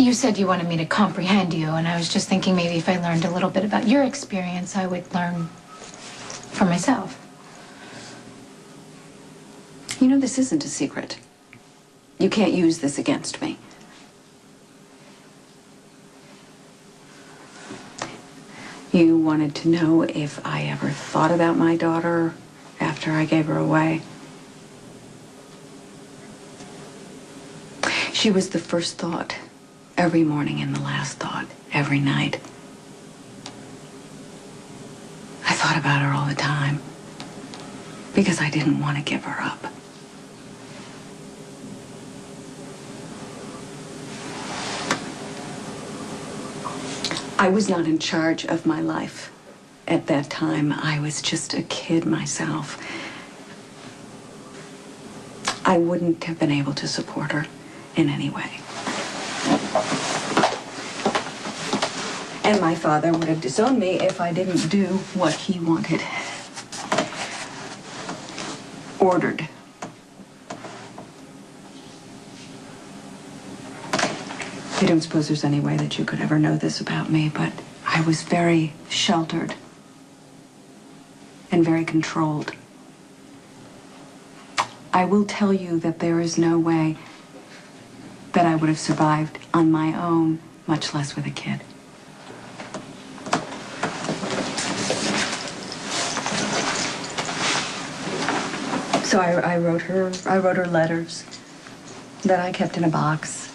You said you wanted me to comprehend you, and I was just thinking maybe if I learned a little bit about your experience, I would learn for myself. You know, this isn't a secret. You can't use this against me. You wanted to know if I ever thought about my daughter after I gave her away. She was the first thought every morning and the last thought every night. I thought about her all the time because I didn't want to give her up. I was not in charge of my life at that time. I was just a kid myself. I wouldn't have been able to support her in any way. And my father would have disowned me if I didn't do what he wanted. Ordered. I don't suppose there's any way that you could ever know this about me, but I was very sheltered and very controlled. I will tell you that there is no way that I would have survived on my own, much less with a kid. So I wrote her letters that I kept in a box.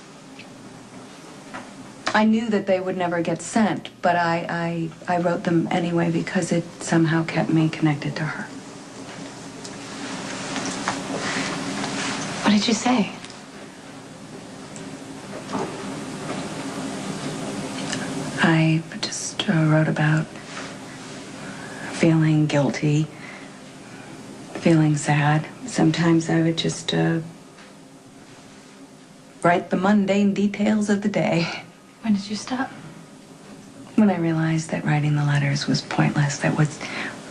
I knew that they would never get sent, but I wrote them anyway because it somehow kept me connected to her. What did you say? I just wrote about feeling guilty, feeling sad. Sometimes I would just write the mundane details of the day. When did you stop? When I realized that writing the letters was pointless, that what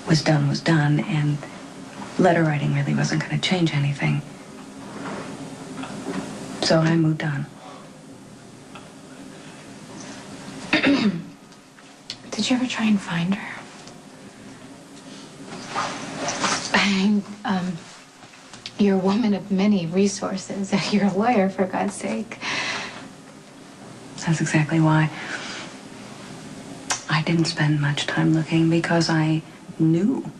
was done, and letter writing really wasn't going to change anything. So I moved on. Did you ever try and find her? You're a woman of many resources. You're a lawyer, for God's sake. That's exactly why I didn't spend much time looking, because I knew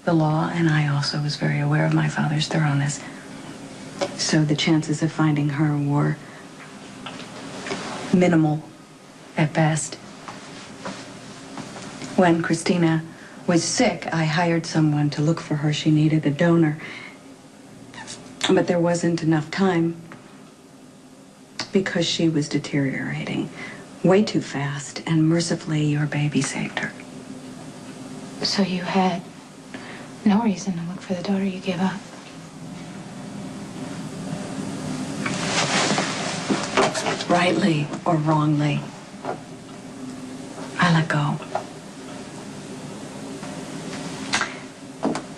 the law, and I also was very aware of my father's thoroughness. So the chances of finding her were minimal at best. When Christina was sick, I hired someone to look for her. She needed a donor. But there wasn't enough time because she was deteriorating way too fast, and mercifully your baby saved her. So you had no reason to look for the daughter. You gave up. Rightly or wrongly, I let go.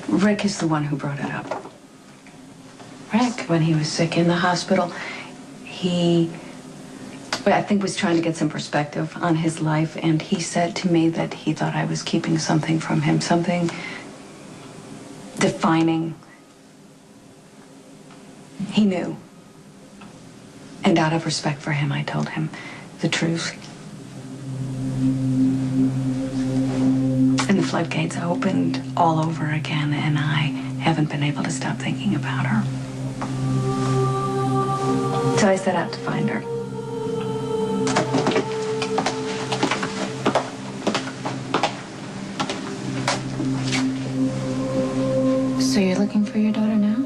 Rick is the one who brought it up. Rick, when he was sick in the hospital, I think was trying to get some perspective on his life, and he said to me that he thought I was keeping something from him, something defining. He knew. And out of respect for him, I told him the truth. And the floodgates opened all over again, and I haven't been able to stop thinking about her. So I set out to find her. So you're looking for your daughter now?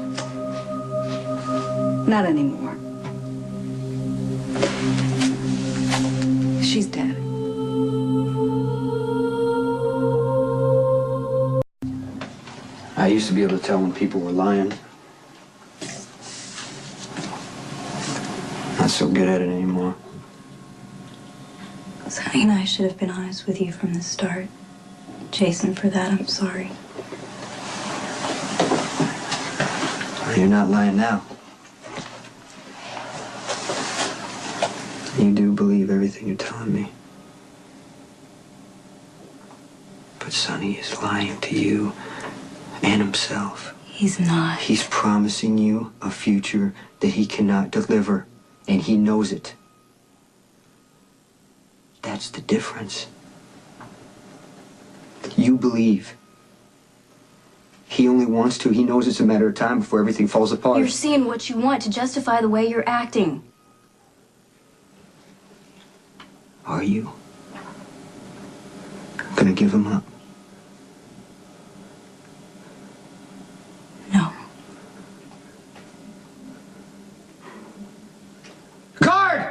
Not anymore. She's dead. I used to be able to tell when people were lying. Not so good at it anymore. Sonny and I should have been honest with you from the start. Jason, for that, I'm sorry. You're not lying now. You you do believe everything you're telling me. But Sonny is lying to you and himself. He's not. He's promising you a future that he cannot deliver, and he knows it. That's the difference. You believe. He only wants to. He knows it's a matter of time before everything falls apart. You're seeing what you want to justify the way you're acting. Are you gonna give him up? No. Guard!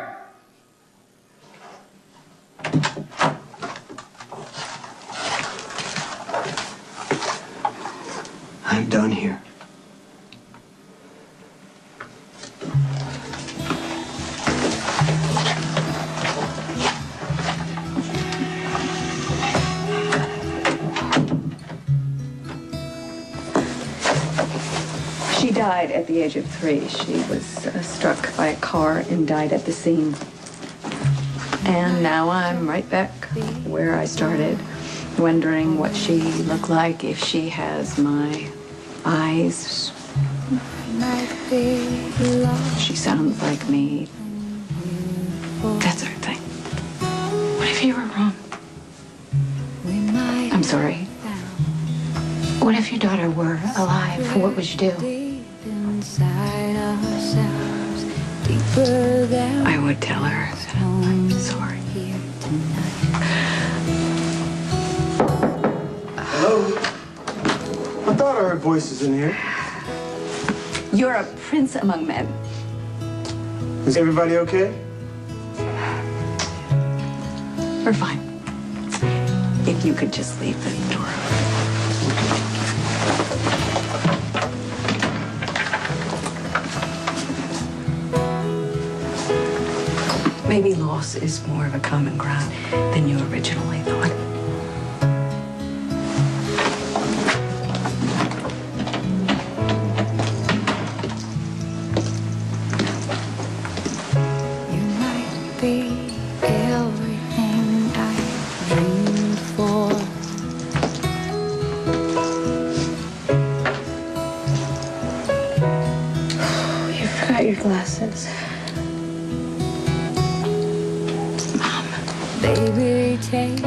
I'm done here. She died at the age of 3. She was struck by a car and died at the scene. And now I'm right back where I started, wondering what she looked like, if she has my eyes. She sounds like me. That sort of thing. What if you were wrong? I'm sorry. What if your daughter were alive? What would you do? I would tell her that I'm sorry. Hello? I thought I heard voices in here. You're a prince among men. Is everybody okay? We're fine. If you could just leave the door open. Maybe loss is more of a common ground than you originally thought. You might be everything I dreamed for. You forgot your glasses. Baby, take